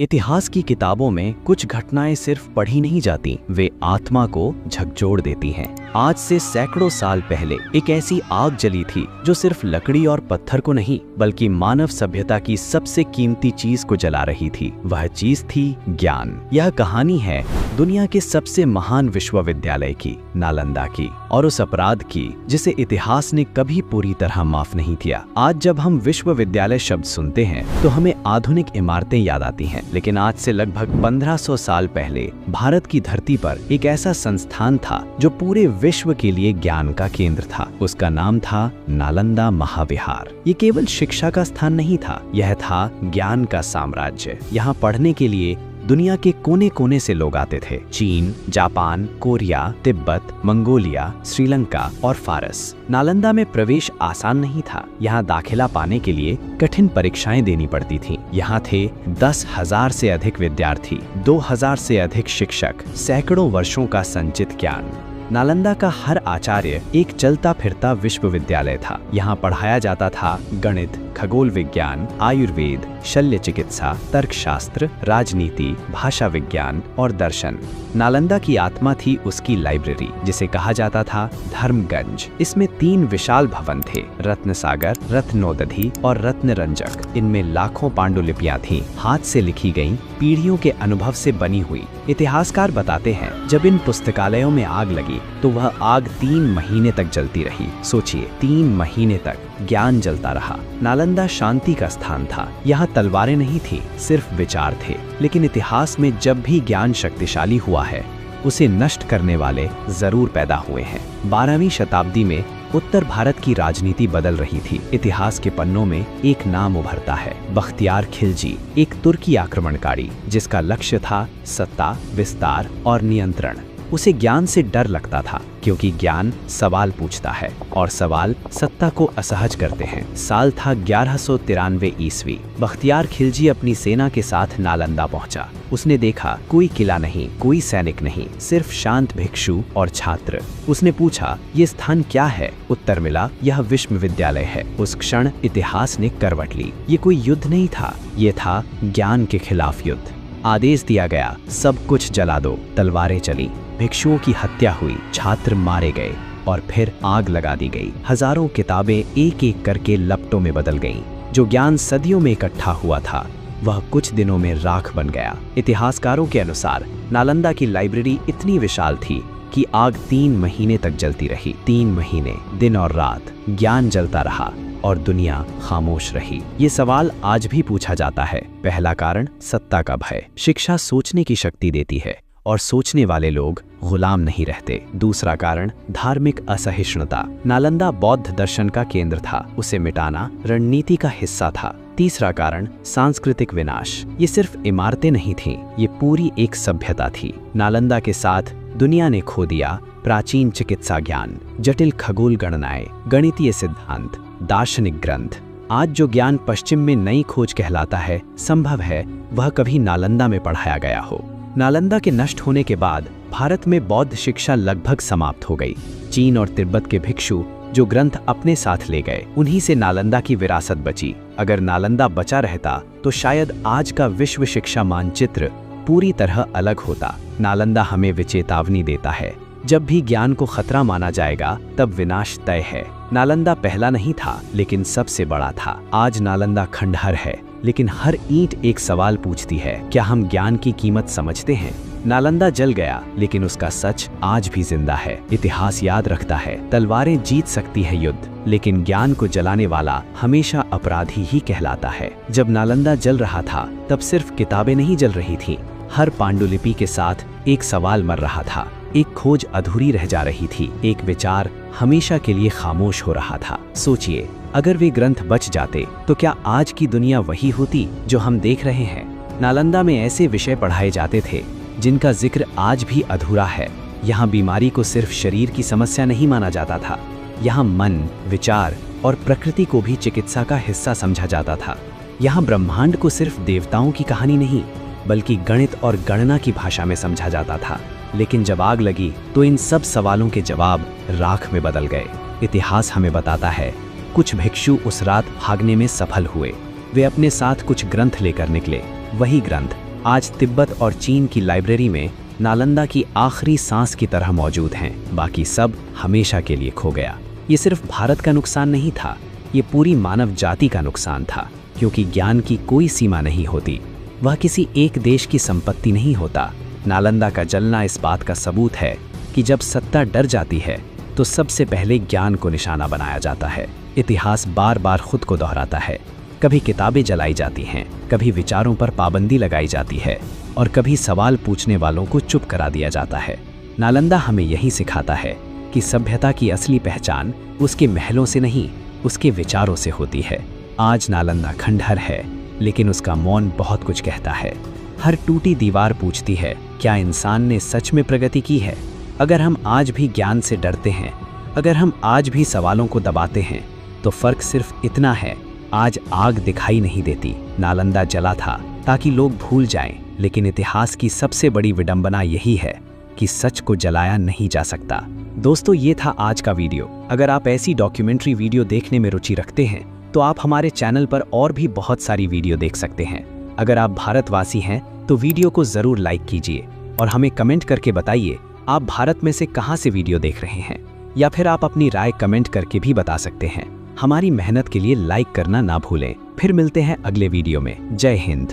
इतिहास की किताबों में कुछ घटनाएं सिर्फ पढ़ी नहीं जाती, वे आत्मा को झकझोर देती हैं। आज से सैकड़ों साल पहले एक ऐसी आग जली थी जो सिर्फ लकड़ी और पत्थर को नहीं बल्कि मानव सभ्यता की सबसे कीमती चीज को जला रही थी। वह चीज थी ज्ञान। यह कहानी है दुनिया के सबसे महान विश्वविद्यालय की, नालंदा की, और उस अपराध की जिसे इतिहास ने कभी पूरी तरह माफ नहीं किया। आज जब हम विश्वविद्यालय शब्द सुनते हैं तो हमें आधुनिक इमारतें याद आती हैं, लेकिन आज से लगभग 1500 साल पहले भारत की धरती पर एक ऐसा संस्थान था जो पूरे विश्व के लिए ज्ञान का केंद्र था। उसका नाम था नालंदा महाविहार। ये केवल शिक्षा का स्थान नहीं था, यह था ज्ञान का साम्राज्य। यहाँ पढ़ने के लिए दुनिया के कोने कोने से लोग आते थे। चीन, Japan, Korea, Tibet, Mongolia, Sri Lanka और फारस। नालंदा में प्रवेश आसान नहीं था। यहाँ दाखिला पाने के लिए कठिन परीक्षाएं देनी पड़ती थीं। यहाँ थे 10,000 से अधिक विद्यार्थी, 2,000 से अधिक शिक्षक, सैकड़ों वर्षों का संचित ज्ञान। नालंदा का हर आचार्य एक चलता फिरता विश्वविद्यालय था। यहाँ पढ़ाया जाता था गणित, खगोल विज्ञान, आयुर्वेद, शल्य चिकित्सा, तर्कशास्त्र, राजनीति, भाषा विज्ञान और दर्शन। नालंदा की आत्मा थी उसकी लाइब्रेरी, जिसे कहा जाता था धर्मगंज। इसमें 3 विशाल भवन थे, रत्नसागर, रत्नोदधि और रत्नरंजक। इनमें लाखों पांडुलिपियां थीं, हाथ से लिखी गईं, पीढ़ियों के अनुभव से बनी हुई। इतिहासकार बताते हैं जब इन पुस्तकालयों में आग लगी तो वह आग 3 महीने तक जलती रही। सोचिए, 3 महीने तक ज्ञान जलता रहा। नालंदा शांति का स्थान था। यहाँ तलवारें नहीं थी, सिर्फ विचार थे। लेकिन इतिहास में जब भी ज्ञान शक्तिशाली हुआ है, उसे नष्ट करने वाले जरूर पैदा हुए हैं। 12वीं शताब्दी में उत्तर भारत की राजनीति बदल रही थी। इतिहास के पन्नों में एक नाम उभरता है, बख्तियार खिलजी, एक तुर्की आक्रमणकारी जिसका लक्ष्य था सत्ता, विस्तार और नियंत्रण। उसे ज्ञान से डर लगता था क्योंकि ज्ञान सवाल पूछता है और सवाल सत्ता को असहज करते हैं। साल था 1193 ईस्वी। बख्तियार खिलजी अपनी सेना के साथ नालंदा पहुंचा। उसने देखा कोई किला नहीं, कोई सैनिक नहीं, सिर्फ शांत भिक्षु और छात्र। उसने पूछा, ये स्थान क्या है? उत्तर मिला, यह विश्वविद्यालय है। उस क्षण इतिहास ने करवट ली। ये कोई युद्ध नहीं था, ये था ज्ञान के खिलाफ युद्ध। आदेश दिया गया, सब कुछ जला दो। तलवारें चली, भिक्षुओं की हत्या हुई, छात्र मारे गए और फिर आग लगा दी गई। हजारों किताबें एक एक करके लपटों में बदल गईं। जो ज्ञान सदियों में इकट्ठा हुआ था वह कुछ दिनों में राख बन गया। इतिहासकारों के अनुसार नालंदा की लाइब्रेरी इतनी विशाल थी कि आग 3 महीने तक जलती रही। 3 महीने, दिन और रात ज्ञान जलता रहा और दुनिया खामोश रही। ये सवाल आज भी पूछा जाता है। पहला कारण सत्ता का भय। शिक्षा सोचने की शक्ति देती है और सोचने वाले लोग गुलाम नहीं रहते। दूसरा कारण धार्मिक असहिष्णुता। नालंदा बौद्ध दर्शन का केंद्र था, उसे मिटाना रणनीति का हिस्सा था। तीसरा कारण सांस्कृतिक विनाश। ये सिर्फ इमारतें नहीं थीं, ये पूरी एक सभ्यता थी। नालंदा के साथ दुनिया ने खो दिया प्राचीन चिकित्सा ज्ञान, जटिल खगोल गणनाएं, गणितीय सिद्धांत, दार्शनिक ग्रंथ। आज जो ज्ञान पश्चिम में नई खोज कहलाता है, संभव है वह कभी नालंदा में पढ़ाया गया हो। नालंदा के नष्ट होने के बाद भारत में बौद्ध शिक्षा लगभग समाप्त हो गई। चीन और तिब्बत के भिक्षु जो ग्रंथ अपने साथ ले गए, उन्हीं से नालंदा की विरासत बची। अगर नालंदा बचा रहता तो शायद आज का विश्व शिक्षा मानचित्र पूरी तरह अलग होता। नालंदा हमें विचेतावनी देता है, जब भी ज्ञान को खतरा माना जाएगा तब विनाश तय है। नालंदा पहला नहीं था लेकिन सबसे बड़ा था। आज नालंदा खंडहर है, लेकिन हर ईंट एक सवाल पूछती है, क्या हम ज्ञान की कीमत समझते हैं? नालंदा जल गया लेकिन उसका सच आज भी जिंदा है। इतिहास याद रखता है, तलवारें जीत सकती है युद्ध, लेकिन ज्ञान को जलाने वाला हमेशा अपराधी ही कहलाता है। जब नालंदा जल रहा था तब सिर्फ किताबें नहीं जल रही थीं, हर पांडुलिपि के साथ एक सवाल मर रहा था, एक खोज अधूरी रह जा रही थी, एक विचार हमेशा के लिए खामोश हो रहा था। सोचिए, अगर वे ग्रंथ बच जाते तो क्या आज की दुनिया वही होती जो हम देख रहे हैं? नालंदा में ऐसे विषय पढ़ाए जाते थे जिनका जिक्र आज भी अधूरा है। यहाँ बीमारी को सिर्फ शरीर की समस्या नहीं माना जाता था, यहाँ मन, विचार और प्रकृति को भी चिकित्सा का हिस्सा समझा जाता था। यहाँ ब्रह्मांड को सिर्फ देवताओं की कहानी नहीं बल्कि गणित और गणना की भाषा में समझा जाता था। लेकिन जब आग लगी तो इन सब सवालों के जवाब राख में बदल गए। इतिहास हमें बताता है, कुछ भिक्षु उस रात भागने में सफल हुए। वे अपने साथ कुछ ग्रंथ लेकर निकले, वही ग्रंथ आज तिब्बत और चीन की लाइब्रेरी में नालंदा की आखिरी सांस की तरह मौजूद हैं। बाकी सब हमेशा के लिए खो गया। ये सिर्फ भारत का नुकसान नहीं था, ये पूरी मानव जाति का नुकसान था, क्योंकि ज्ञान की कोई सीमा नहीं होती, वह किसी एक देश की संपत्ति नहीं होता। नालंदा का जलना इस बात का सबूत है कि जब सत्ता डर जाती है तो सबसे पहले ज्ञान को निशाना बनाया जाता है। इतिहास बार बार खुद को दोहराता है। कभी किताबें जलाई जाती हैं, कभी विचारों पर पाबंदी लगाई जाती है और कभी सवाल पूछने वालों को चुप करा दिया जाता है। नालंदा हमें यही सिखाता है कि सभ्यता की असली पहचान उसके महलों से नहीं, उसके विचारों से होती है। आज नालंदा खंडहर है, लेकिन उसका मौन बहुत कुछ कहता है। हर टूटी दीवार पूछती है, क्या इंसान ने सच में प्रगति की है? अगर हम आज भी ज्ञान से डरते हैं, अगर हम आज भी सवालों को दबाते हैं, तो फर्क सिर्फ इतना है, आज आग दिखाई नहीं देती। नालंदा जला था ताकि लोग भूल जाएं, लेकिन इतिहास की सबसे बड़ी विडंबना यही है कि सच को जलाया नहीं जा सकता। दोस्तों, ये था आज का वीडियो। अगर आप ऐसी डॉक्यूमेंट्री वीडियो देखने में रुचि रखते हैं तो आप हमारे चैनल पर और भी बहुत सारी वीडियो देख सकते हैं। अगर आप भारतवासी हैं तो वीडियो को ज़रूर लाइक कीजिए और हमें कमेंट करके बताइए आप भारत में से कहां से वीडियो देख रहे हैं, या फिर आप अपनी राय कमेंट करके भी बता सकते हैं। हमारी मेहनत के लिए लाइक करना ना भूलें। फिर मिलते हैं अगले वीडियो में। जय हिंद।